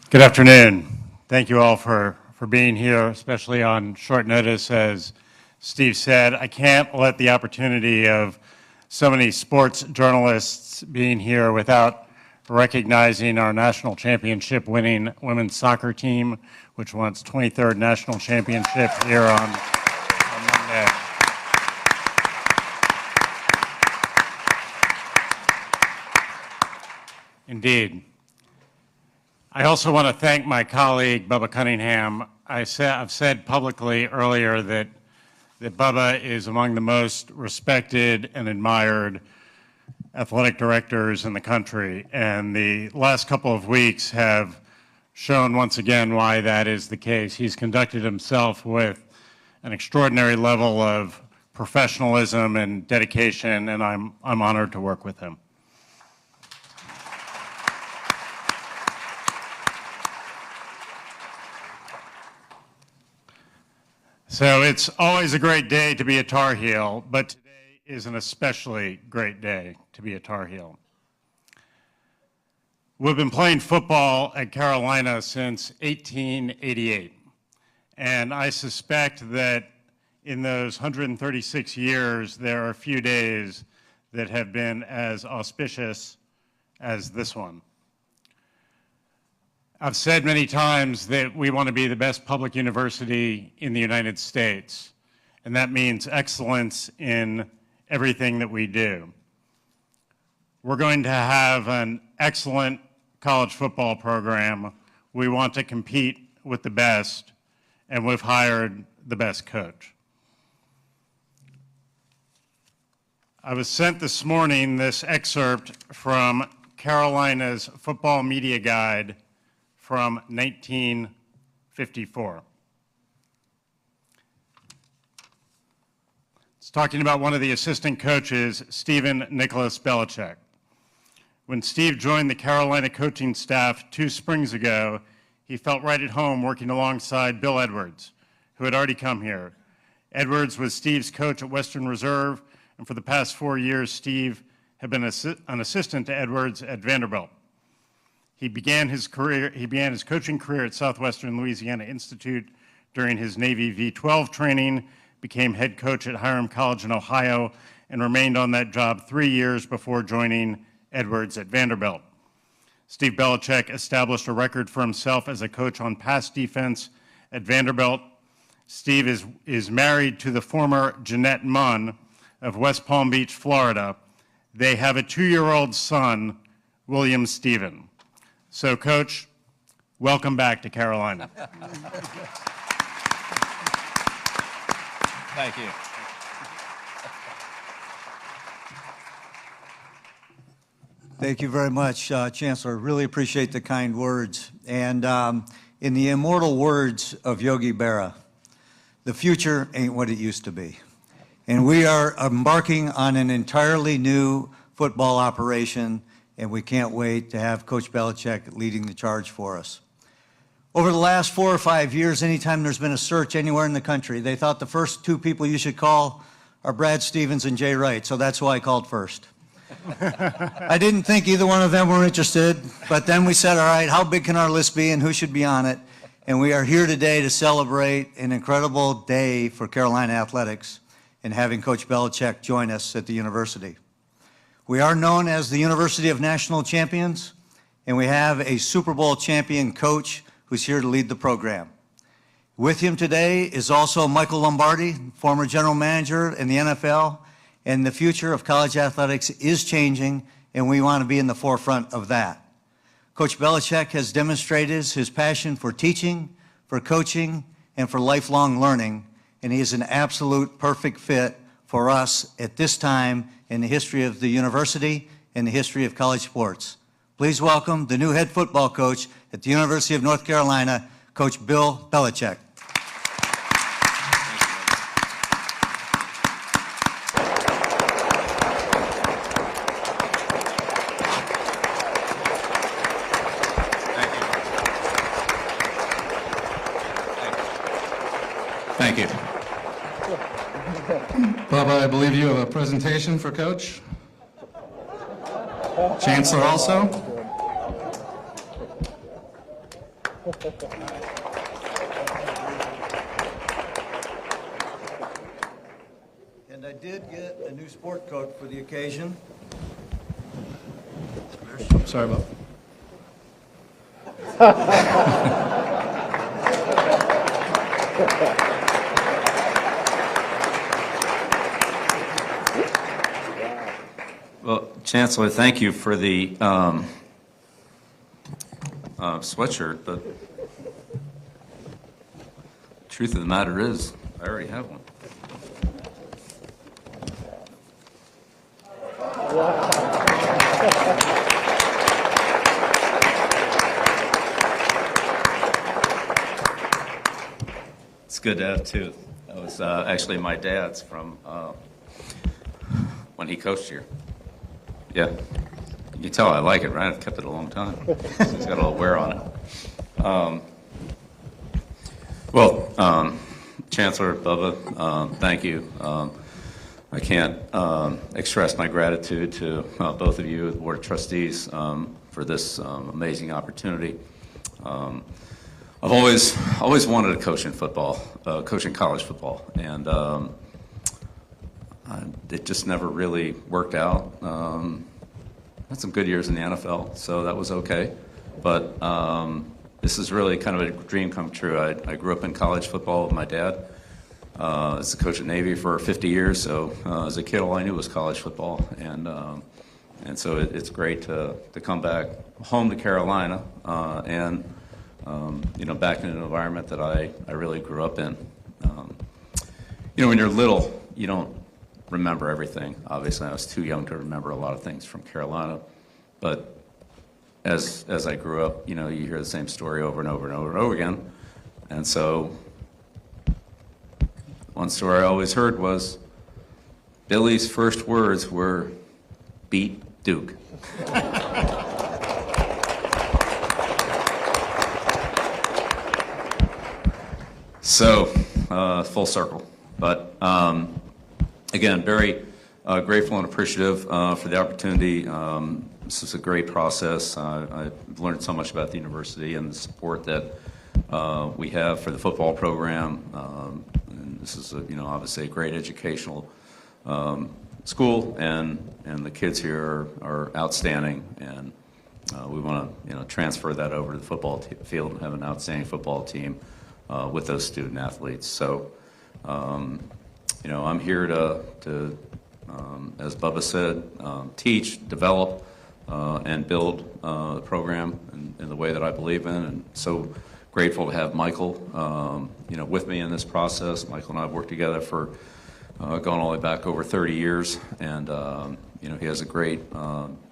Good afternoon. Thank you all for being here, especially on short notice. As Steve said, I can't let the opportunity of so many sports journalists being here without recognizing our national championship winning women's soccer team, which won its 23rd national championship here on Monday. Indeed. I also want to thank my colleague, Bubba Cunningham. I've said publicly earlier that Bubba is among the most respected and admired athletic directors in the country, and the last couple of weeks have shown once again why that is the case. He's conducted himself with an extraordinary level of professionalism and dedication, and I'm honored to work with him. So it's always a great day to be a Tar Heel, but today is an especially great day to be a Tar Heel. We've been playing football at Carolina since 1888, and I suspect that in those 136 years, there are a few days that have been as auspicious as this one. I've said many times that we want to be the best public university in the United States, and that means excellence in everything that we do. We're going to have an excellent college football program. We want to compete with the best, and we've hired the best coach. I was sent this morning this excerpt from Carolina's Football Media Guide from 1954. It's talking about one of the assistant coaches, Stephen Nicholas Belichick. When Steve joined the Carolina coaching staff 2 springs ago, he felt right at home working alongside Bill Edwards, who had already come here. Edwards was Steve's coach at Western Reserve, and for the past 4 years, Steve had been an assistant to Edwards at Vanderbilt. He began his coaching career at Southwestern Louisiana Institute during his Navy V-12 training, became head coach at Hiram College in Ohio, and remained on that job 3 years before joining Edwards at Vanderbilt. Steve Belichick established a record for himself as a coach on pass defense at Vanderbilt. Steve is married to the former Jeanette Munn of West Palm Beach, Florida. They have a 2-year-old son, William Stephen. So, Coach, welcome back to Carolina. Thank you. Thank you very much, Chancellor. Really appreciate the kind words. And in the immortal words of Yogi Berra, the future ain't what it used to be. And we are embarking on an entirely new football operation, and we can't wait to have Coach Belichick leading the charge for us. Over the last 4 or 5 years, anytime there's been a search anywhere in the country, they thought the first 2 people you should call are Brad Stevens and Jay Wright, so that's who I called first. I didn't think either one of them were interested, but then we said, all right, how big can our list be and who should be on it? And we are here today to celebrate an incredible day for Carolina athletics and having Coach Belichick join us at the university. We are known as the University of National Champions, and we have a Super Bowl champion coach who's here to lead the program. With him today is also Michael Lombardi, former general manager in the NFL, and the future of college athletics is changing, and we want to be in the forefront of that. Coach Belichick has demonstrated his passion for teaching, for coaching, and for lifelong learning, and he is an absolute perfect fit for us at this time in the history of the university and the history of college sports. Please welcome the new head football coach at the University of North Carolina, Coach Bill Belichick. Thank you. Bubba, I believe you have a presentation for Coach. Chancellor also. And I did get a new sport coat for the occasion. Sorry about Well, Chancellor, thank you for the sweatshirt, but truth of the matter is, I already have one. It's good to have two. That was actually my dad's from when he coached here. Yeah. You can tell I like it, right? I've kept it a long time. It's got a little wear on it. Chancellor Bubba, thank you. I can't express my gratitude to both of you, the Board of Trustees, for this amazing opportunity. I've always wanted to coach in football, coaching college football, and it just never really worked out. Had some good years in the NFL, so that was okay. But this is really kind of a dream come true. I grew up in college football with my dad. As a coach at Navy for 50 years, so as a kid, all I knew was college football, and so it's great to come back home to Carolina and back in an environment that I really grew up in. When you're little, you don't remember everything. Obviously, I was too young to remember a lot of things from Carolina, but as I grew up, you hear the same story over and over and over and over again, and so one story I always heard was Billy's first words were, "Beat Duke." So, full circle. But again, very grateful and appreciative for the opportunity. This is a great process. I've learned so much about the university and the support that we have for the football program. And this is, obviously a great educational school, and the kids here are outstanding. And we want to, transfer that over to the football field and have an outstanding football team with those student athletes. So, I'm here to as Bubba said, teach, develop, and build the program in the way that I believe in. And so grateful to have Michael, with me in this process. Michael and I have worked together for going all the way back over 30 years, and he has a great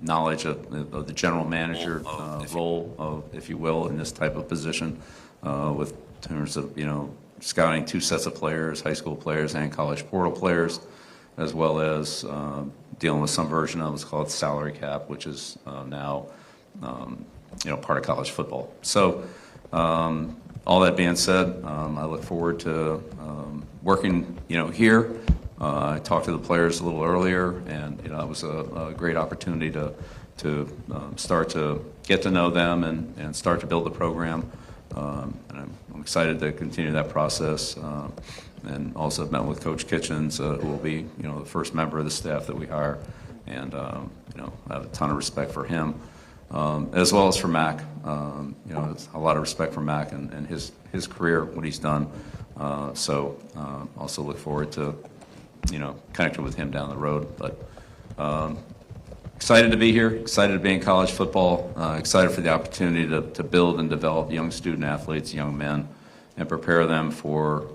knowledge of the general manager role, if you will, in this type of position, with terms of scouting two sets of players, high school players and college portal players, as well as dealing with some version of what's called salary cap, which is now part of college football. So all that being said, I look forward to working here. I talked to the players a little earlier, and it was a great opportunity to start to get to know them and start to build the program. And I'm excited to continue that process. And also I've met with Coach Kitchens, who will be, the first member of the staff that we hire. And, I have a ton of respect for him, as well as for Mac. A lot of respect for Mac and his career, what he's done. So also look forward to, connecting with him down the road. But excited to be here, excited to be in college football, excited for the opportunity to build and develop young student athletes, young men, and prepare them for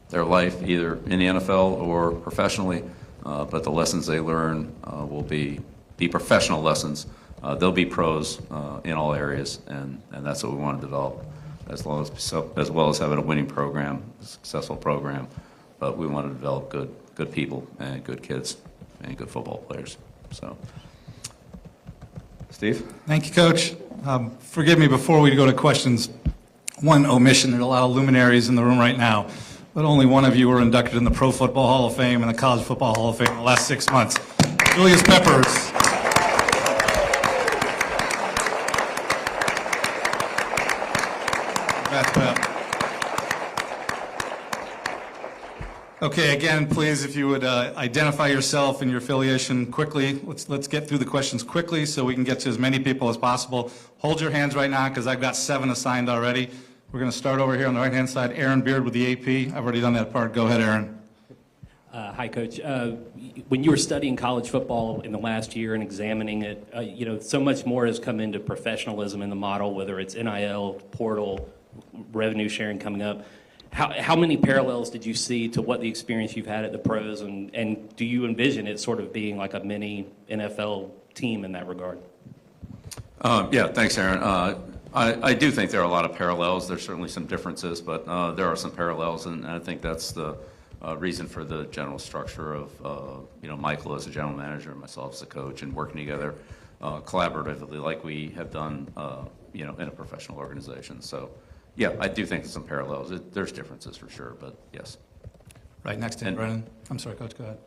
their life, either in the NFL or professionally. But the lessons they learn will be professional lessons. They'll be pros in all areas, and that's what we want to develop, as well as having a winning program, a successful program. But we want to develop good people and good kids and good football players. So, Steve? Thank you, Coach. Forgive me before we go to questions. One omission, there are a lot of luminaries in the room right now, but only one of you were inducted in the Pro Football Hall of Fame and the College Football Hall of Fame in the last 6 months. Julius Peppers. clap. Okay, again, please, if you would identify yourself and your affiliation quickly. Let's get through the questions quickly so we can get to as many people as possible. Hold your hands right now because I've got 7 assigned already. We're going to start over here on the right-hand side. Aaron Beard with the AP. I've already done that part. Go ahead, Aaron. Hi, Coach. When you were studying college football in the last year and examining it, so much more has come into professionalism in the model, whether it's NIL, portal, revenue sharing coming up. How many parallels did you see to what the experience you've had at the pros, and do you envision it sort of being like a mini NFL team in that regard? Yeah, thanks, Aaron. I do think there are a lot of parallels. There's certainly some differences, but there are some parallels, and I think that's the reason for the general structure of Michael as a general manager and myself as a coach, and working together collaboratively like we have done in a professional organization. So. Yeah, I do think there's some parallels. There's differences for sure, but yes. Right next to him, Brennan. I'm sorry, Coach, go ahead.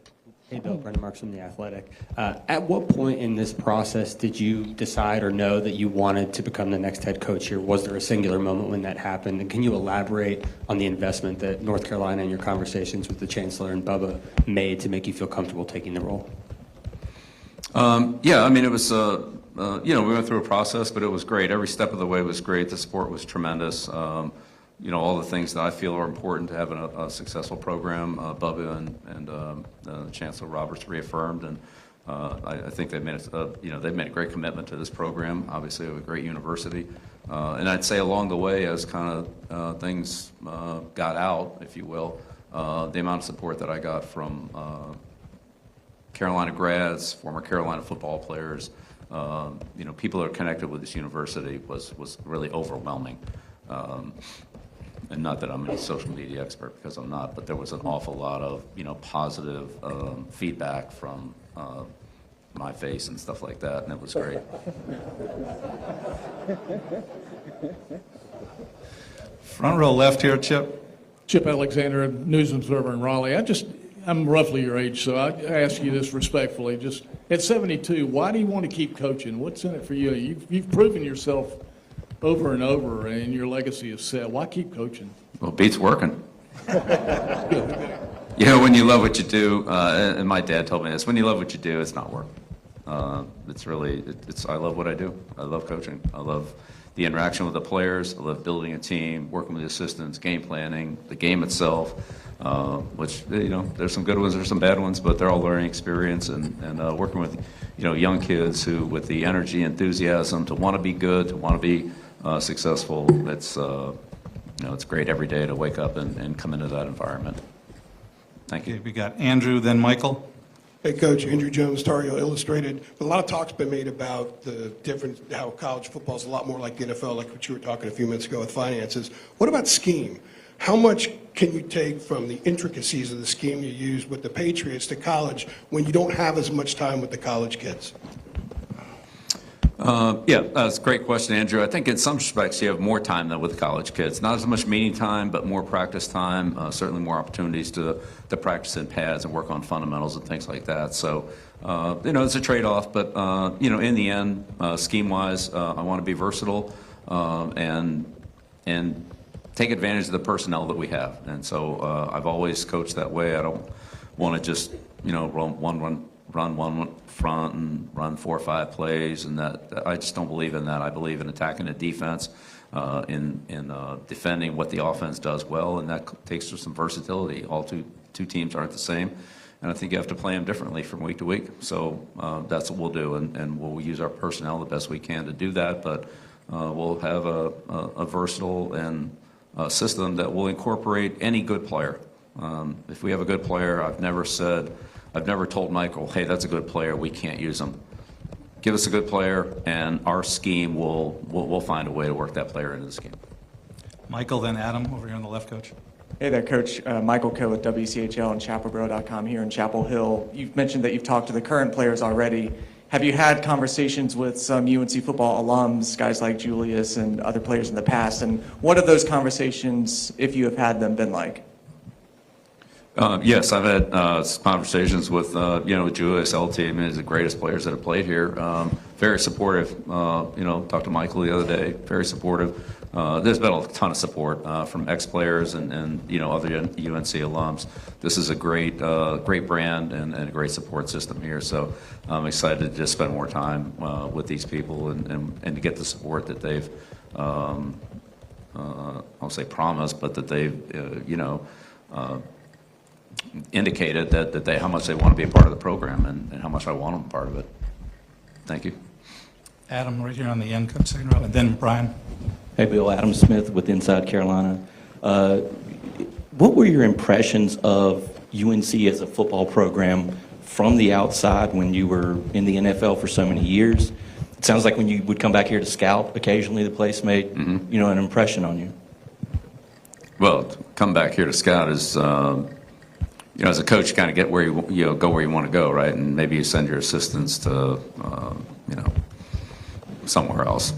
Hey, Bill, Brendan Marks from The Athletic. At what point in this process did you decide or know that you wanted to become the next head coach here? Was there a singular moment when that happened? And can you elaborate on the investment that North Carolina and your conversations with the Chancellor and Bubba made to make you feel comfortable taking the role? Yeah, I mean, it was, we went through a process, but it was great. Every step of the way was great. The support was tremendous. All the things that I feel are important to having a successful program, Bubba and Chancellor Roberts reaffirmed, and I think they've made they've made a great commitment to this program. Obviously, a great university, and I'd say along the way, as kind of things got out, if you will, the amount of support that I got from Carolina grads, former Carolina football players, people that are connected with this university was really overwhelming. And not that I'm a social media expert, because I'm not, but there was an awful lot of, positive feedback from my face and stuff like that, and it was great. Front row left here, Chip. Chip Alexander, News Observer in Raleigh. I'm roughly your age, so I ask you this respectfully. Just at 72, why do you want to keep coaching? What's in it for you? You've proven yourself over and over, and your legacy is set. Why keep coaching? Well, beats working. When you love what you do, and my dad told me this, when you love what you do, it's not work. It's really, I love what I do. I love coaching. I love the interaction with the players. I love building a team, working with the assistants, game planning, the game itself, which, there's some good ones, there's some bad ones, but they're all learning experience, and working with, young kids who, with the energy, enthusiasm to want to be good, to want to be successful. It's great every day to wake up and come into that environment. Thank you. Okay, we got Andrew, then Michael. Hey, Coach. Andrew Jones, Tar Heel Illustrated. A lot of talk's been made about the difference, how college football is a lot more like the NFL, like what you were talking a few minutes ago with finances. What about scheme? How much can you take from the intricacies of the scheme you use with the Patriots to college when you don't have as much time with the college kids? That's a great question, Andrew. I think in some respects you have more time than with college kids. Not as much meeting time, but more practice time, certainly more opportunities to practice in pads and work on fundamentals and things like that. So, it's a trade-off, but, in the end, scheme-wise, I want to be versatile and take advantage of the personnel that we have. And so I've always coached that way. I don't want to just, run one front and run 4 or 5 plays, and that I just don't believe in that. I believe in attacking the defense, in defending what the offense does well, and that takes some versatility. All two teams aren't the same, and I think you have to play them differently from week to week. So that's what we'll do, and we'll use our personnel the best we can to do that, but we'll have a versatile and system that will incorporate any good player. If we have a good player, I've never told Michael, hey, that's a good player, we can't use him. Give us a good player, and our scheme we'll find a way to work that player into the scheme. Michael, then Adam, over here on the left, Coach. Hey there, Coach. Michael Coe with WCHL and ChapelBoro.com here in Chapel Hill. You've mentioned that you've talked to the current players already. Have you had conversations with some UNC football alums, guys like Julius and other players in the past? And what have those conversations, if you have had them, been like? Yes, I've had some conversations with, with Julius LT. I mean, he's the greatest players that have played here. Very supportive. Talked to Michael the other day. Very supportive. There's been a ton of support from ex-players and other UNC alums. This is a great brand and a great support system here. So I'm excited to just spend more time with these people and to get the support that they've, I'll say promised, but that they've, indicated that how much they want to be a part of the program and how much I want them a part of it. Thank you. Adam, right here on the end, come second row, and then Brian. Hey, Bill. Adam Smith with Inside Carolina. What were your impressions of UNC as a football program from the outside when you were in the NFL for so many years? It sounds like when you would come back here to scout, occasionally the place made, an impression on you. Well, to come back here to scout is, as a coach, you kind of get where you go where you want to go, right? And maybe you send your assistants to, somewhere else.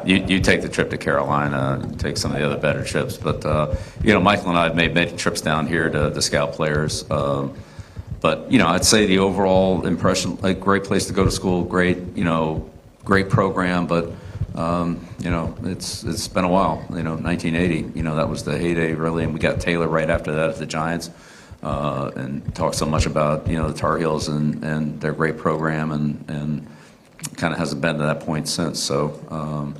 You take the trip to Carolina, take some of the other better trips. But, Michael and I have made many trips down here to scout players. But, I'd say the overall impression, like, great place to go to school, great program, but, it's been a while, 1980, that was the heyday really, and we got Taylor right after that at the Giants, and talked so much about, the Tar Heels and their great program, and kind of hasn't been to that point since. So,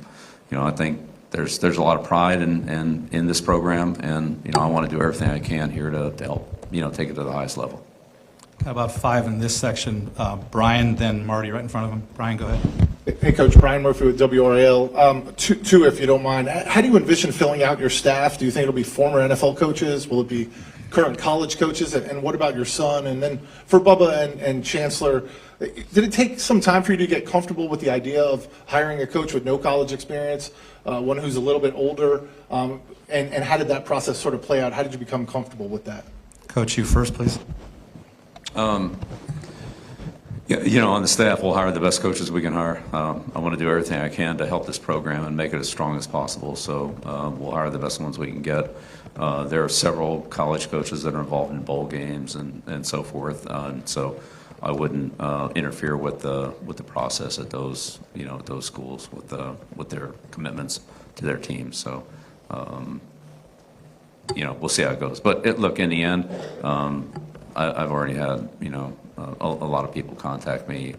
I think there's a lot of pride in this program, and, I want to do everything I can here to help, take it to the highest level. Got about 5 in this section. Brian, then Marty right in front of him. Brian, go ahead. Hey, Coach, Brian Murphy with WRAL. Two, if you don't mind. How do you envision filling out your staff? Do you think it'll be former NFL coaches? Will it be current college coaches? And what about your son? And then for Bubba and Chancellor, did it take some time for you to get comfortable with the idea of hiring a coach with no college experience, one who's a little bit older? And how did that process sort of play out? How did you become comfortable with that? Coach, you first, please. On the staff, we'll hire the best coaches we can hire. I want to do everything I can to help this program and make it as strong as possible. So we'll hire the best ones we can get. There are several college coaches that are involved in bowl games and so forth. And so I wouldn't interfere with the process at those those schools with their commitments to their teams. So we'll see how it goes. But look, in the end, I've already had a lot of people contact me.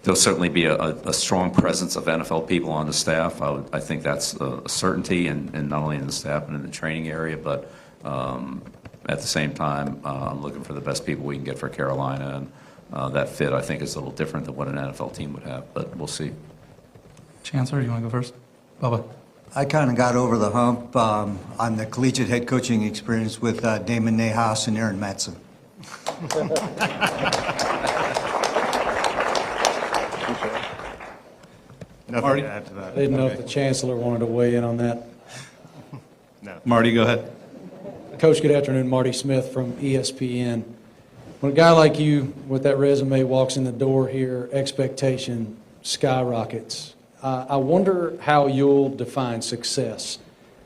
There'll certainly be a strong presence of NFL people on the staff. I think that's a certainty, and not only in the staff but in the training area. But at the same time, I'm looking for the best people we can get for Carolina, and that fit I think is a little different than what an NFL team would have. But we'll see. Chancellor, you want to go first? Bubba. I kind of got over the hump on the collegiate head coaching experience with Damon Nahas and Aaron Matson. Nothing to add to that. I didn't know if the Chancellor wanted to weigh in on that. No. Marty, go ahead. Coach, good afternoon. Marty Smith from ESPN. When a guy like you with that resume walks in the door here, expectation skyrockets. I wonder how you'll define success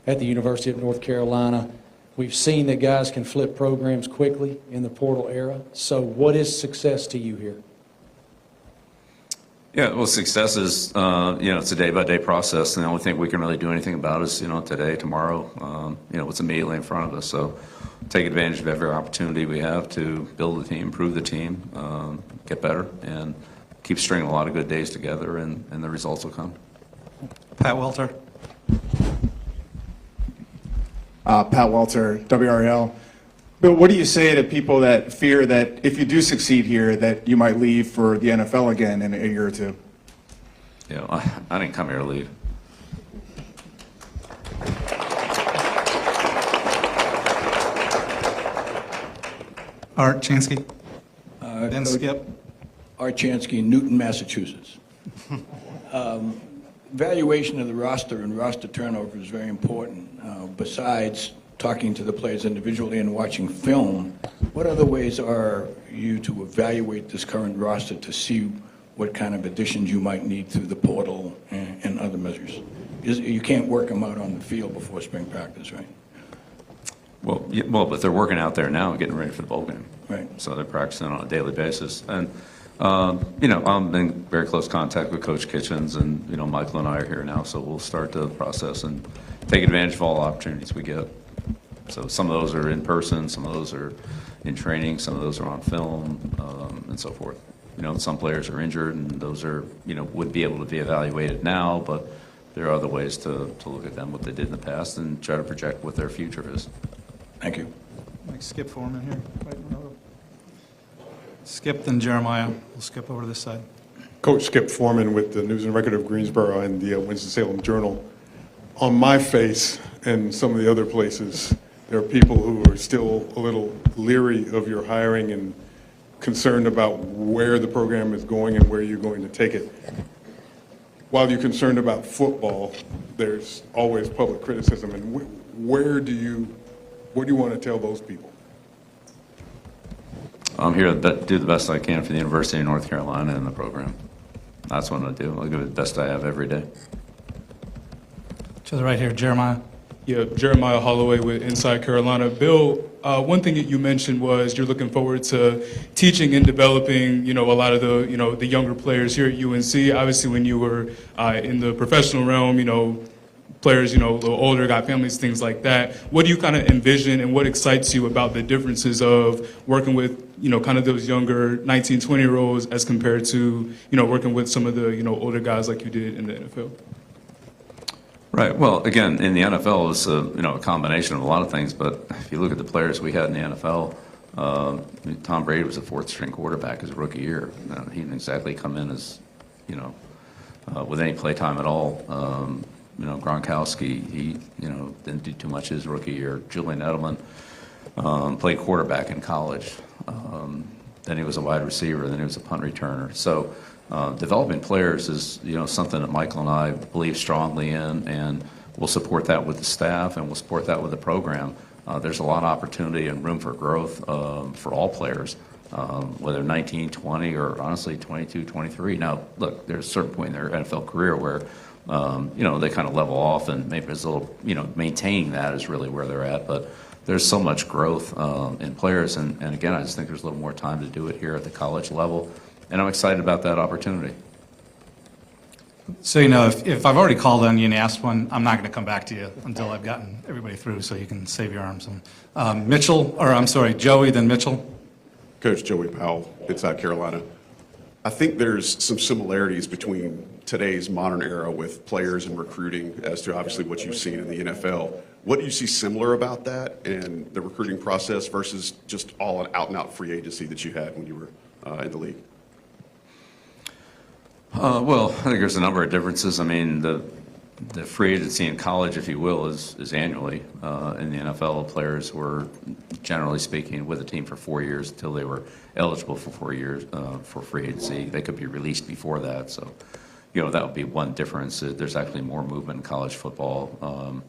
at the University of North Carolina. We've seen that guys can flip programs quickly in the portal era. So what is success to you here? Yeah, well, success is, it's a day-by-day process, and the only thing we can really do anything about is, today, tomorrow, what's immediately in front of us. So take advantage of every opportunity we have to build the team, improve the team, get better, and keep stringing a lot of good days together, and the results will come. Pat Welter. Pat Welter, WRAL. Bill, what do you say to people that fear that if you do succeed here, that you might leave for the NFL again in a year or two? I didn't come here to leave. Art Chansky. Then Skip. Art Chansky, Newton, Massachusetts. Evaluation of the roster and roster turnover is very important. Besides talking to the players individually and watching film, what other ways are you to evaluate this current roster to see what kind of additions you might need through the portal and other measures? You can't work them out on the field before spring practice, right? Well, but they're working out there now, getting ready for the bowl game. Right. So they're practicing on a daily basis. And, I'm in very close contact with Coach Kitchens, and, Michael and I are here now, so we'll start the process and take advantage of all the opportunities we get. So some of those are in person, some of those are in training, some of those are on film, and so forth. Some players are injured, and those are, would be able to be evaluated now, but there are other ways to look at them, what they did in the past, and try to project what their future is. Thank you. Like Skip Foreman here. Right in the row. Skip, then Jeremiah. We'll skip over to this side. Coach Skip Foreman with the News and Record of Greensboro and the Winston-Salem Journal. On my face and some of the other places, there are people who are still a little leery of your hiring and concerned about where the program is going and where you're going to take it. While you're concerned about football, there's always public criticism. And what do you want to tell those people? I'm here to do the best I can for the University of North Carolina and the program. That's what I'm going to do. I'll give it the best I have every day. To the right here, Jeremiah. Yeah, Jeremiah Holloway with Inside Carolina. Bill, one thing that you mentioned was you're looking forward to teaching and developing, a lot of the younger players here at UNC. Obviously, when you were in the professional realm, players, a little older, got families, things like that. What do you kind of envision, and what excites you about the differences of working with, kind of those younger 19, 20-year-olds as compared to, working with some of the, older guys like you did in the NFL? Right. Well, again, in the NFL, it's a combination of a lot of things. But if you look at the players we had in the NFL, Tom Brady was a fourth-string quarterback his rookie year. He didn't exactly come in as, with any play time at all. Gronkowski, he didn't do too much his rookie year. Julian Edelman played quarterback in college. Then he was a wide receiver. Then he was a punt returner. So. Developing players is, something that Michael and I believe strongly in, and we'll support that with the staff, and we'll support that with the program. There's a lot of opportunity and room for growth for all players, whether 19, 20, or honestly 22, 23. Now, look, there's a certain point in their NFL career where, they kind of level off, and maybe there's a little, maintaining that is really where they're at. But there's so much growth in players, and again, I just think there's a little more time to do it here at the college level. And I'm excited about that opportunity. So, if I've already called on you and asked one, I'm not going to come back to you until I've gotten everybody through, so you can save your arms. Joey, then Mitchell. Coach Joey Powell, Inside Carolina. I think there's some similarities between today's modern era with players and recruiting as to obviously what you've seen in the NFL. What do you see similar about that and the recruiting process versus just all an out-and-out free agency that you had when you were in the league? Well, I think there's a number of differences. I mean, the free agency in college, if you will, is annually. In the NFL, players were, generally speaking, with the team for 4 years until they were eligible for 4 years for free agency. They could be released before that. So, that would be one difference. There's actually more movement in college football.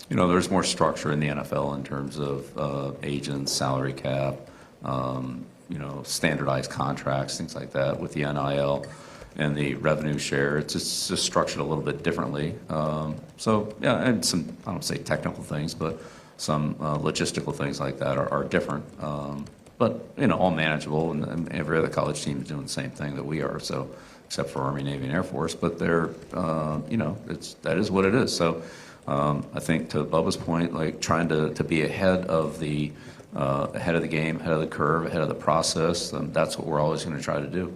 There's more structure in the NFL in terms of agents, salary cap, standardized contracts, things like that with the NIL. And the revenue share, it's just structured a little bit differently. And some, I don't say technical things, but some logistical things like that are different. But, all manageable, and every other college team is doing the same thing that we are, so, except for Army, Navy, and Air Force, but they're, that is what it is. So I think to Bubba's point, like trying to be ahead of the game, ahead of the curve, ahead of the process, that's what we're always going to try to do.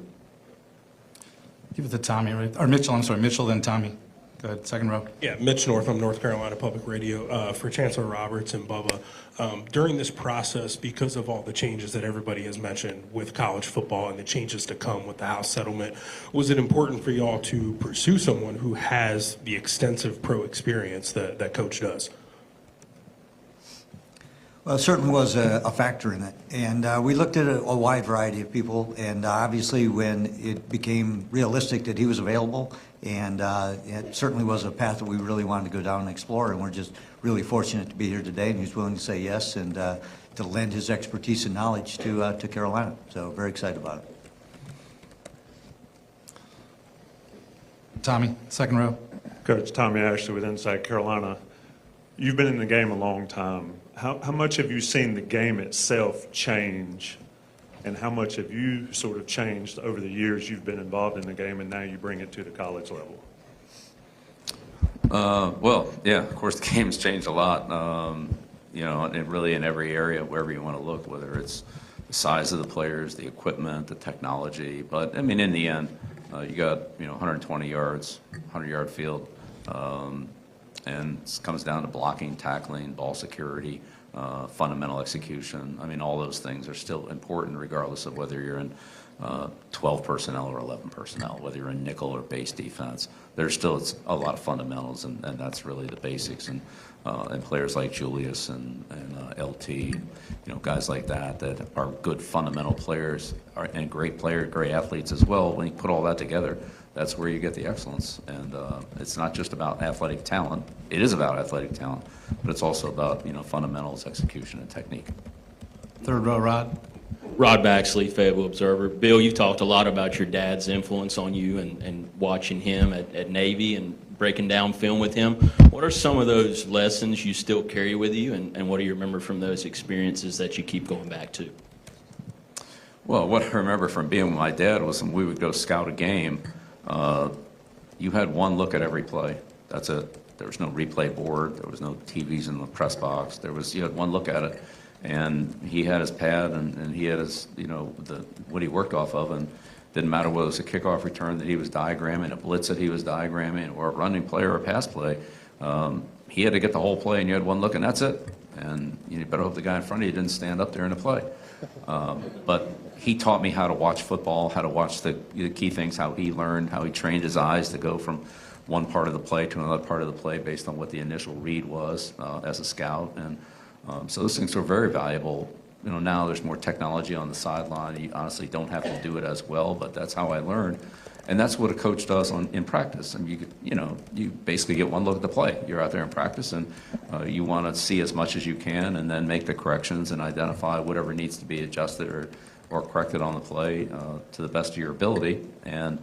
Give it to Tommy, right? Or Mitchell, Mitchell, then Tommy. Go ahead, second row. Yeah, Mitch Northam, North Carolina Public Radio. For Chancellor Roberts and Bubba, during this process, because of all the changes that everybody has mentioned with college football and the changes to come with the House settlement, was it important for y'all to pursue someone who has the extensive pro experience that Coach does? Well, it certainly was a factor in it. And we looked at a wide variety of people, and obviously when it became realistic that he was available, and it certainly was a path that we really wanted to go down and explore, and we're just really fortunate to be here today, and he's willing to say yes and to lend his expertise and knowledge to Carolina. So very excited about it. Tommy, second row. Coach Tommy Ashley with Inside Carolina. You've been in the game a long time. how much have you seen the game itself change, and how much have you sort of changed over the years you've been involved in the game, and now you bring it to the college level? Well, yeah, of course, the game's changed a lot, you know, and really in every area, wherever you want to look, whether it's the size of the players, the equipment, the technology. But, I mean, in the end, you got, you know, 120 yards, 100-yard field, and it comes down to blocking, tackling, ball security, fundamental execution. I mean, all those things are still important regardless of whether you're in 12 personnel or 11 personnel, whether you're in nickel or base defense. There's still a lot of fundamentals, and that's really the basics. And players like Julius and LT, you know, guys like that are good fundamental players and great athletes as well. When you put all that together, that's where you get the excellence. And it's not just about athletic talent. It is about athletic talent, but it's also about, you know, fundamentals, execution, and technique. Third row, Rod. Rod Baxley, Fayetteville Observer. Bill, you talked a lot about your dad's influence on you and watching him at Navy and breaking down film with him. What are some of those lessons you still carry with you, and what do you remember from those experiences that you keep going back to? Well, what I remember from being with my dad was when we would go scout a game, you had one look at every play. That's it. There was no replay board. There was no TVs in the press box. You had one look at it. And he had his pad, and he had his, you know, what he worked off of, and didn't matter whether it was a kickoff return that he was diagramming, a blitz that he was diagramming, or a running play or a pass play. He had to get the whole play, and you had one look, and that's it. And you better hope the guy in front of you didn't stand up there in the play. But he taught me how to watch football, how to watch the key things, how he learned, how he trained his eyes to go from one part of the play to another part of the play based on what the initial read was as a scout. And so those things are very valuable. You know, now there's more technology on the sideline. You honestly don't have to do it as well, but that's how I learned. And that's what a coach does in practice. And you basically get one look at the play. You're out there in practice, and you want to see as much as you can, and then make the corrections and identify whatever needs to be adjusted or corrected on the play to the best of your ability. And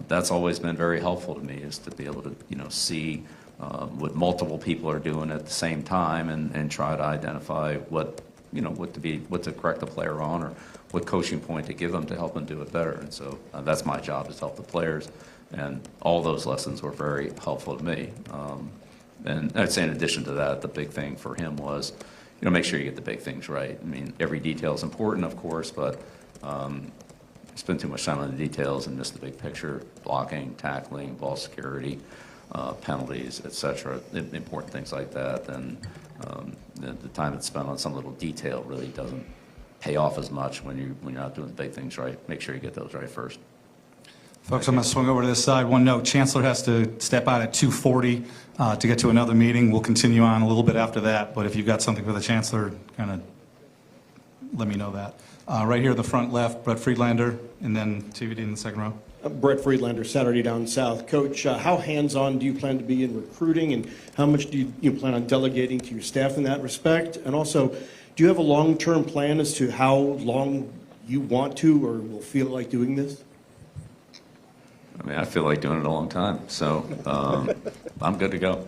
that's always been very helpful to me, is to be able to, you know, see what multiple people are doing at the same time, and try to identify what to correct the player on, or what coaching point to give them to help them do it better. And so that's my job, is to help the players. And all those lessons were very helpful to me. And I'd say in addition to that, the big thing for him was, you know, make sure you get the big things right. I mean, every detail is important, of course, but spend too much time on the details and miss the big picture: blocking, tackling, ball security, penalties, etc. Important things like that. And the time that's spent on some little detail really doesn't pay off as much when you're not doing the big things right. Make sure you get those right first. Folks, I'm going to swing over to this side. One note: Chancellor has to step out at 2:40 to get to another meeting. We'll continue on a little bit after that, but if you've got something for the Chancellor, kind of let me know that. Right here at the front left, Brett Friedlander, and then TVD in the second row. Brett Friedlander, Saturday Down South. Coach, how hands-on do you plan to be in recruiting, and how much do you plan on delegating to your staff in that respect? And also, do you have a long-term plan as to how long you want to or will feel like doing this? I mean, I feel like doing it a long time, so I'm good to go.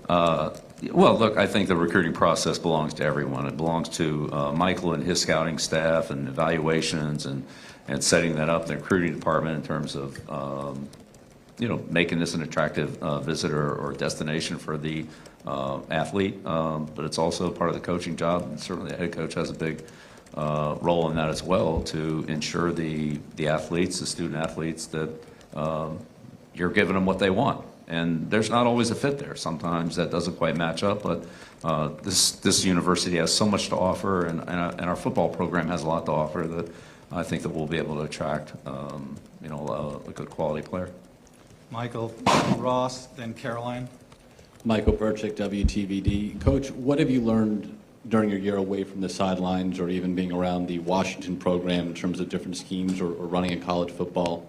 Well, look, I think the recruiting process belongs to everyone. It belongs to Michael and his scouting staff, and evaluations, and setting that up, the recruiting department, in terms of making this an attractive visitor or destination for the athlete. But it's also part of the coaching job, and certainly the head coach has a big role in that as well, to ensure the athletes, the student athletes, that you're giving them what they want. And there's not always a fit there. Sometimes that doesn't quite match up, but this university has so much to offer, and our football program has a lot to offer, that I think that we'll be able to attract a good quality player. Michael, Ross, then Caroline. Michael Burchick, WTVD. Coach, what have you learned during your year away from the sidelines, or even being around the Washington program, in terms of different schemes, or running a college football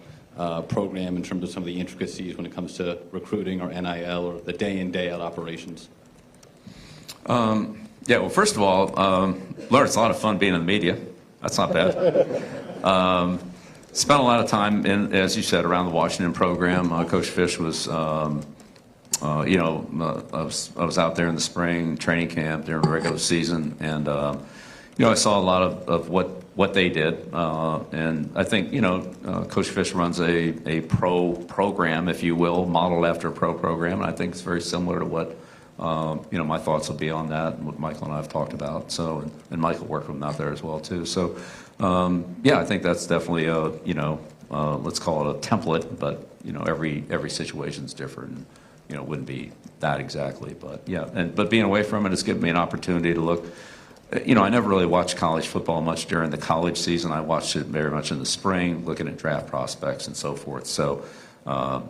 program, in terms of some of the intricacies when it comes to recruiting or NIL or the day in, day out operations? Yeah, well, first of all, Laura, it's a lot of fun being in the media. That's not bad. Spent a lot of time, as you said, around the Washington program. Coach Fish was I was out there in the spring training camp during the regular season, and I saw a lot of what they did, and I think Coach Fish runs a pro program, if you will, modeled after a pro program, and I think it's very similar to what my thoughts will be on that, and what Michael and I have talked about. So, and Michael worked with them out there as well too. So, I think that's definitely let's call it a template, but every situation's different. And, wouldn't be that exactly, but yeah. But being away from it has given me an opportunity to look. I never really watched college football much during the college season. I watched it very much in the spring, looking at draft prospects and so forth. So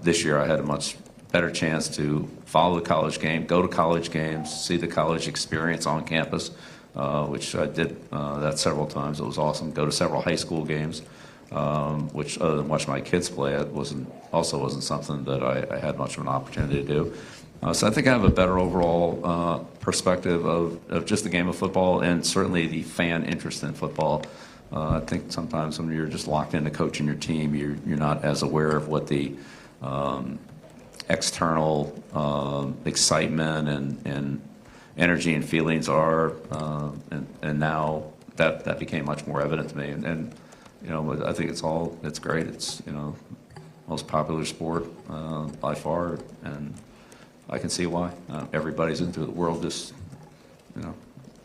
this year I had a much better chance to follow the college game, go to college games, see the college experience on campus, which I did that several times. It was awesome. Go to several high school games, which other than watch my kids play, it wasn't something that I had much of an opportunity to do. So I think I have a better overall perspective of just the game of football, and certainly the fan interest in football. I think sometimes when you're just locked into coaching your team, you're not as aware of what the external excitement and energy and feelings are, and now that became much more evident to me. And I think it's great. It's most popular sport by far, and I can see why. Everybody's into the world. Just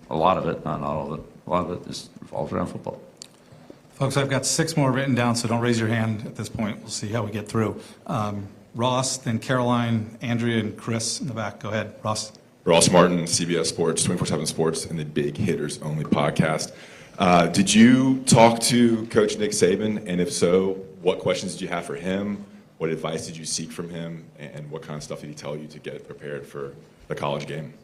a lot of it, not all of it. A lot of it just revolves around football. Folks, I've got 6 more written down, so don't raise your hand at this point. We'll see how we get through. Ross, then Caroline, Andrea, and Chris in the back. Go ahead, Ross. Ross Martin, CBS Sports, 24/7 Sports, and the Big Hitters Only podcast. Did you talk to Coach Nick Saban? And if so, what questions did you have for him? What advice did you seek from him? And what kind of stuff did he tell you to get prepared for the college game?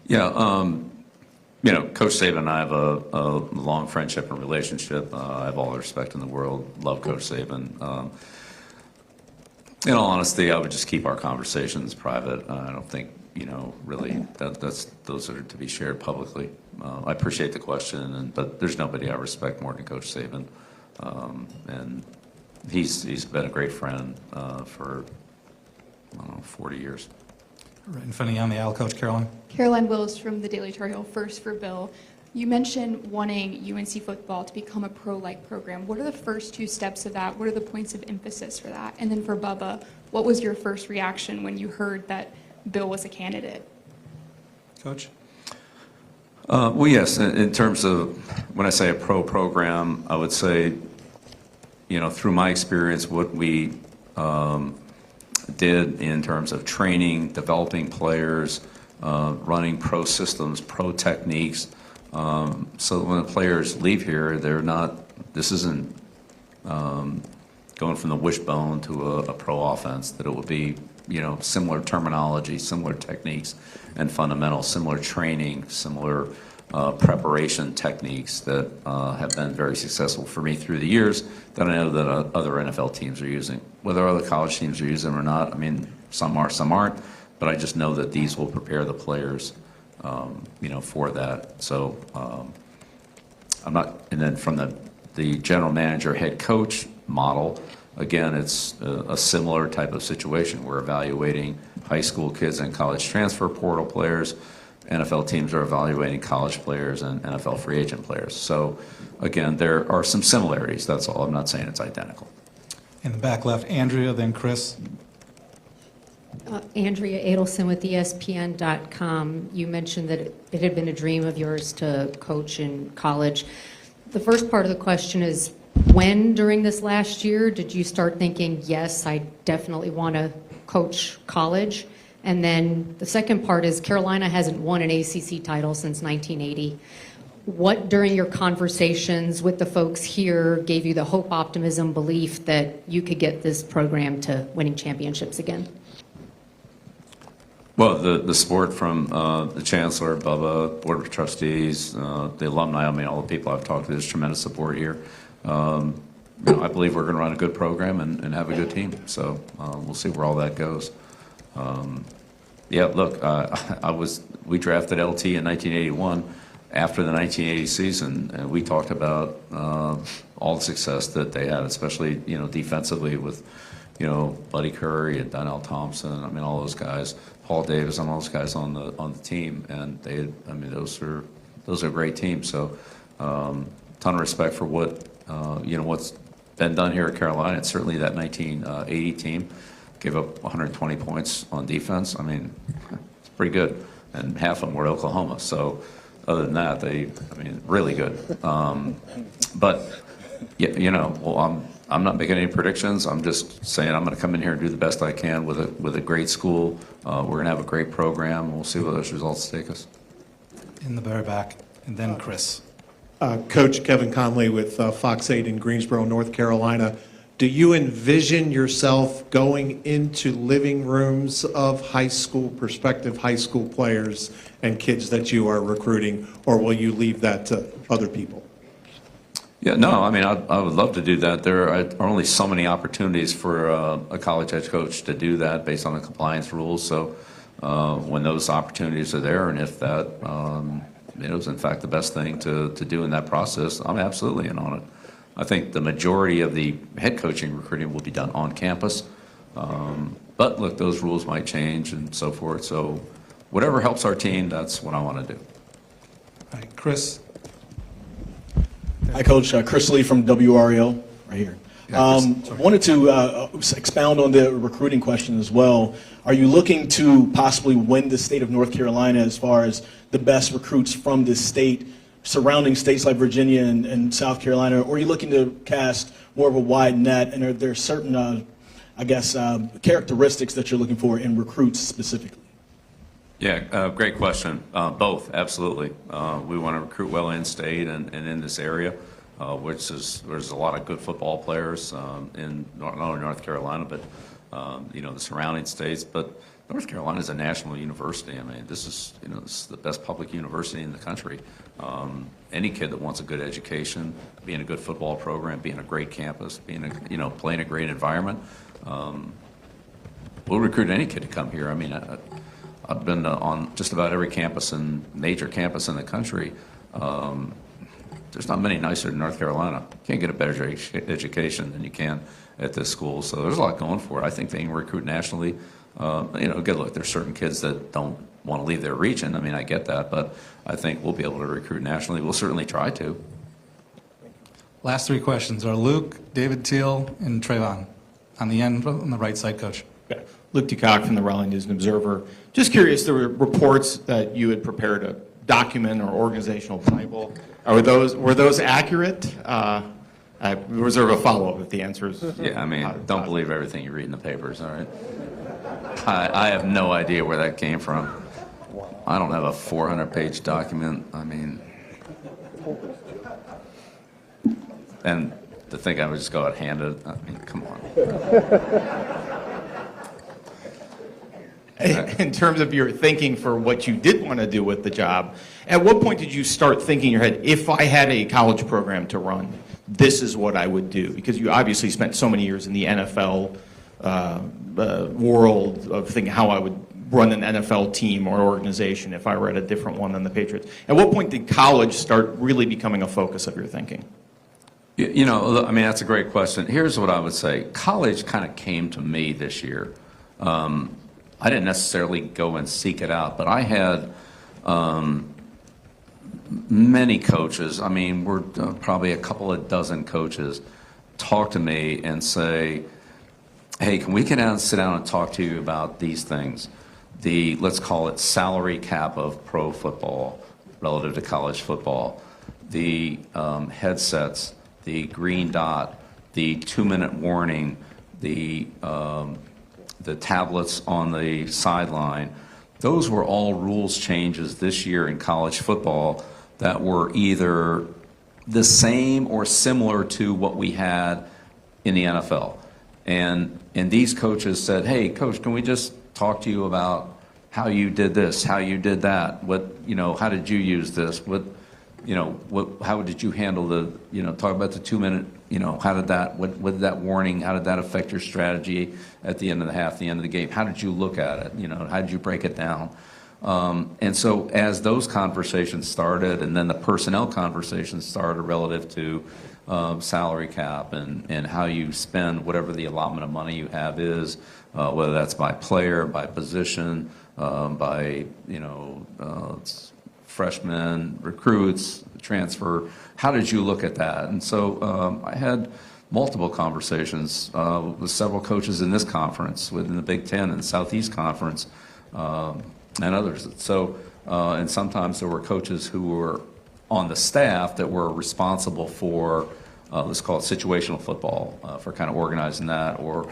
Yeah, Coach Saban and I have a long friendship and relationship. I have all the respect in the world. Love Coach Saban. In all honesty, I would just keep our conversations private. I don't think, really those are to be shared publicly. I appreciate the question, but there's nobody I respect more than Coach Saban. And he's been a great friend for 40 years. Right in front of you on the aisle, Coach Caroline. Caroline Wills from the Daily Tar Heel. First for Bill. You mentioned wanting UNC football to become a pro-like program. What are the first 2 steps of that? What are the points of emphasis for that? And then for Bubba, what was your first reaction when you heard that Bill was a candidate? Coach? Well, yes, in terms of when I say a pro program, I would say, through my experience, what we did in terms of training, developing players, running pro systems, pro techniques, so when the players leave here, this isn't going from the wishbone to a pro offense, that it will be, similar terminology, similar techniques and fundamentals, similar training, similar preparation techniques that have been very successful for me through the years that I know that other NFL teams are using. Whether other college teams are using them or not, I mean, some are, some aren't, but I just know that these will prepare the players, for that. So I'm not, and then from the general manager, head coach model, again, it's a similar type of situation. We're evaluating high school kids and college transfer portal players. NFL teams are evaluating college players and NFL free agent players. So again, there are some similarities, that's all. I'm not saying it's identical. In the back left, Andrea, then Chris. Andrea Adelson with ESPN.com. You mentioned that it had been a dream of yours to coach in college. The first part of the question is, when during this last year did you start thinking, yes, I definitely want to coach college? And then the second part is, Carolina hasn't won an ACC title since 1980. What, during your conversations with the folks here, gave you the hope, optimism, belief that you could get this program to winning championships again? Well, the support from the chancellor, Bubba, board of trustees, the alumni, I mean, all the people I've talked to, there's tremendous support here. I believe we're going to run a good program and have a good team. So we'll see where all that goes. Yeah, look, we drafted LT in 1981 after the 1980 season, and we talked about all the success that they had, especially defensively with Buddy Curry and Donnell Thompson. I mean, all those guys, Paul Davis, and all those guys on the team, and those are great teams. So, ton of respect for what's been done here at Carolina. And certainly that 1980 team gave up 120 points on defense. I mean, it's pretty good, and half of them were Oklahoma. So, other than that, really good. But I'm not making any predictions. I'm just saying I'm going to come in here and do the best I can with a great school. We're going to have a great program, and we'll see where those results take us. In the very back, and then Chris. Coach Kevin Conley with Fox 8 in Greensboro, North Carolina. Do you envision yourself going into living rooms of prospective high school players and kids that you are recruiting, or will you leave that to other people? Yeah, no, I would love to do that. There are only so many opportunities for a college head coach to do that based on the compliance rules. So when those opportunities are there, and if that is in fact the best thing to do in that process, I'm absolutely in on it. I think the majority of the head coaching recruiting will be done on campus. But look, those rules might change and so forth. So whatever helps our team, that's what I want to do. All right, Chris. Hi, Coach. Chris Lee from WRAL, right here. Wanted to expound on the recruiting question as well. Are you looking to possibly win the state of North Carolina as far as the best recruits from this state, surrounding states like Virginia and South Carolina, or are you looking to cast more of a wide net, and are there certain, characteristics that you're looking for in recruits specifically? Yeah, great question. Both, absolutely. We want to recruit well in-state and in this area, there's a lot of good football players in not only North Carolina, but the surrounding states. But North Carolina is a national university. I mean, this is the best public university in the country. Any kid that wants a good education, being a good football program, being a great campus, playing a great environment, we'll recruit any kid to come here. I mean, I've been on just about every major campus in the country. There's not many nicer than North Carolina. You can't get a better education than you can at this school. So there's a lot going for it. I think they can recruit nationally. Good look, there's certain kids that don't want to leave their region. I mean, I get that, but I think we'll be able to recruit nationally. We'll certainly try to. Last three questions are Luke, David Teal, and Trayvon. On the end, on the right side, Coach. Okay. Luke DeCock from the Raleigh News and Observer. Just curious, there were reports that you had prepared a document or organizational Bible. Were those accurate? I reserve a follow-up if the answer is... Yeah, I mean, don't believe everything you read in the papers, all right? I have no idea where that came from. I don't have a 400-page document. I mean... And to think I would just go out handed, I mean, come on. In terms of your thinking for what you did want to do with the job, at what point did you start thinking in your head, if I had a college program to run, this is what I would do? Because you obviously spent so many years in the NFL world of thinking how I would run an NFL team or organization if I were at a different one than the Patriots. At what point did college start really becoming a focus of your thinking? I mean, that's a great question. Here's what I would say. College kind of came to me this year. I didn't necessarily go and seek it out, but I had many coaches, we're probably a couple of dozen coaches, talk to me and say, hey, can we get out and sit down and talk to you about these things? The, let's call it salary cap of pro football relative to college football, the headsets, the green dot, the 2-minute warning, the tablets on the sideline. Those were all rules changes this year in college football that were either the same or similar to what we had in the NFL. And these coaches said, hey, Coach, can we just talk to you about how you did this, how you did that, how did you use this, how did you handle the, talk about the 2-minute, how did that, what did that warning, how did that affect your strategy at the end of the half, the end of the game? How did you look at it? How did you break it down? And so as those conversations started, and then the personnel conversations started relative to salary cap and how you spend whatever the allotment of money you have is, whether that's by player, by position, by, freshmen, recruits, transfer. How did you look at that? And so I had multiple conversations with several coaches in this conference, within the Big Ten and Southeast Conference, and others. So, and sometimes there were coaches who were on the staff that were responsible for, let's call it situational football, for kind of organizing that, or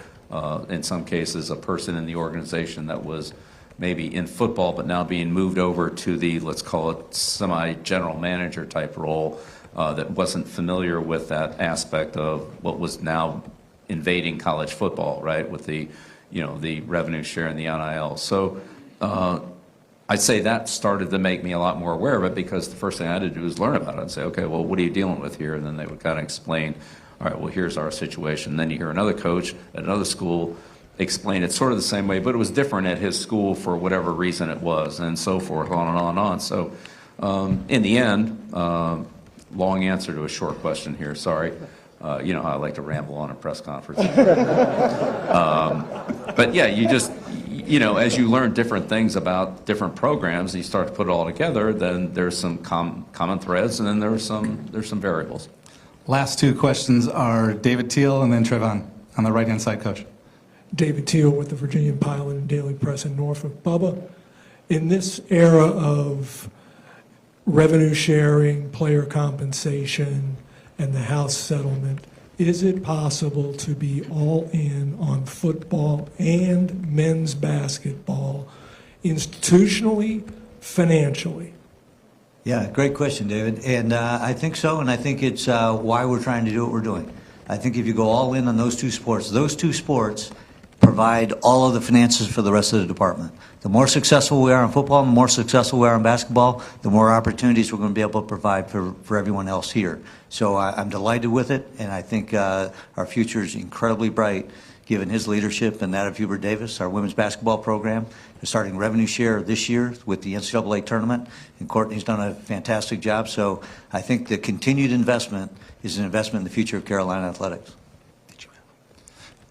in some cases, a person in the organization that was maybe in football, but now being moved over to the, let's call it, semi-general manager type role, that wasn't familiar with that aspect of what was now invading college football, right, with the, the revenue share and the NIL. So I'd say that started to make me a lot more aware of it, because the first thing I had to do was learn about it and say, okay, well, what are you dealing with here? And then they would kind of explain, all right, well, here's our situation. And then you hear another coach at another school explain it sort of the same way, but it was different at his school for whatever reason it was, and so forth, on and on and on. So in the end, long answer to a short question here, sorry. You know how I like to ramble on a press conference. But yeah, you just, as you learn different things about different programs, and you start to put it all together, then there's some common threads, and then there's some variables. Last two questions are David Teal and then Trevon on the right-hand side, Coach. David Teal with the Virginia Pilot and Daily Press in Norfolk. Bubba, in this era of revenue sharing, player compensation, and the House settlement, is it possible to be all in on football and men's basketball institutionally, financially? Yeah, great question, David. And I think so, and I think it's why we're trying to do what we're doing. I think if you go all in on those two sports provide all of the finances for the rest of the department. The more successful we are in football, the more successful we are in basketball, the more opportunities we're going to be able to provide for everyone else here. So I'm delighted with it, and I think our future is incredibly bright given his leadership and that of Hubert Davis. Our women's basketball program is starting revenue share this year with the NCAA tournament, and Courtney's done a fantastic job. So I think the continued investment is an investment in the future of Carolina athletics.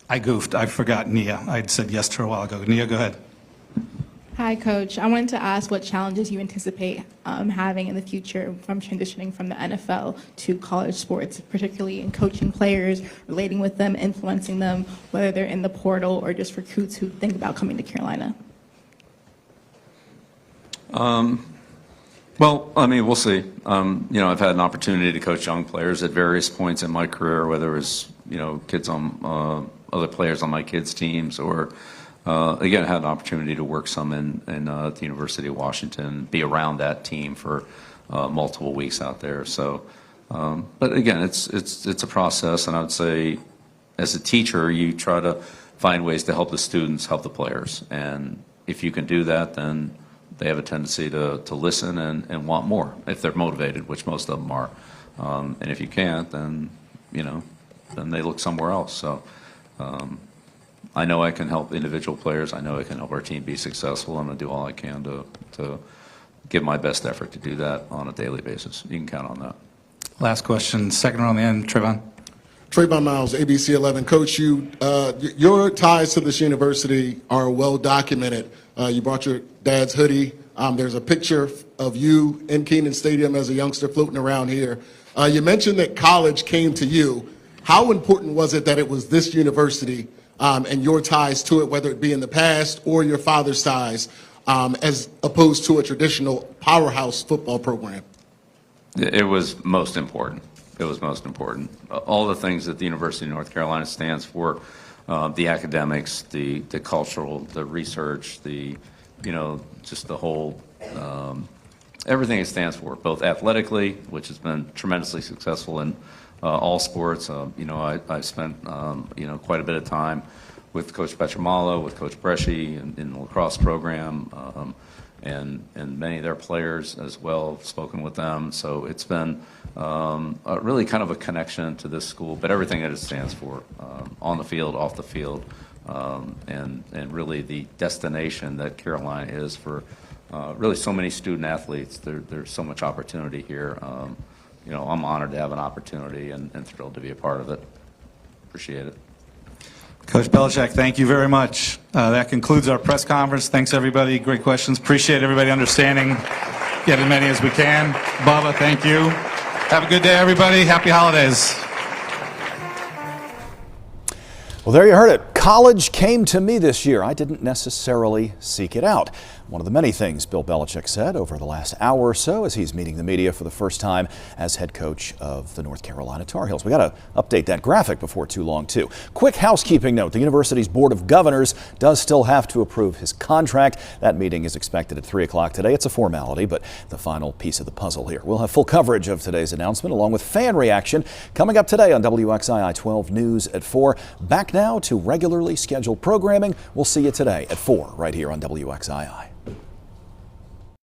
I goofed. I forgot Nia. I'd said yes to her a while ago. Nia, go ahead. Hi, Coach. I wanted to ask what challenges you anticipate having in the future from transitioning from the NFL to college sports, particularly in coaching players, relating with them, influencing them, whether they're in the portal or just recruits who think about coming to Carolina. Well, I mean, we'll see. I've had an opportunity to coach young players at various points in my career, whether it was, kids on other players on my kids' teams, or again, I had an opportunity to work some in the University of Washington, be around that team for multiple weeks out there. So, but again, it's a process, and I would say, as a teacher, you try to find ways to help the students, help the players, and if you can do that, then they have a tendency to listen and want more if they're motivated, which most of them are. And if you can't, then then they look somewhere else. So I know I can help individual players. I know I can help our team be successful. I'm going to do all I can to give my best effort to do that on a daily basis. You can count on that. Last question, second row on the end, Trevon. Trayvon Miles, ABC 11. Coach, your ties to this university are well documented. You brought your dad's hoodie. There's a picture of you in Kenan Stadium as a youngster floating around here. You mentioned that college came to you. How important was it that it was this university and your ties to it, whether it be in the past or your father's ties, as opposed to a traditional powerhouse football program? It was most important. It was most important. All the things that the University of North Carolina stands for, the academics, the cultural, the research, just the whole, everything it stands for, both athletically, which has been tremendously successful in all sports. I spent, quite a bit of time with Coach Petramalo, with Coach Bresci in the lacrosse program, and many of their players as well, spoken with them. So it's been really kind of a connection to this school, but everything that it stands for, on the field, off the field, and really the destination that Carolina is for really so many student athletes. There's so much opportunity here. I'm honored to have an opportunity and thrilled to be a part of it. Appreciate it. Coach Belichick, thank you very much. That concludes our press conference. Thanks, everybody. Great questions. Appreciate everybody understanding. Get as many as we can. Bubba, thank you. Have a good day, everybody. Happy holidays. Well, there you heard it. College came to me this year. I didn't necessarily seek it out. One of the many things Bill Belichick said over the last hour or so as he's meeting the media for the first time as head coach of the North Carolina Tar Heels. We got to update that graphic before too long, too. Quick housekeeping note. The university's Board of Governors does still have to approve his contract. That meeting is expected at 3 o'clock today. It's a formality, but the final piece of the puzzle here. We'll have full coverage of today's announcement along with fan reaction coming up today on WXII 12 News at 4. Back now to regularly scheduled programming. We'll see you today at 4 right here on WXII.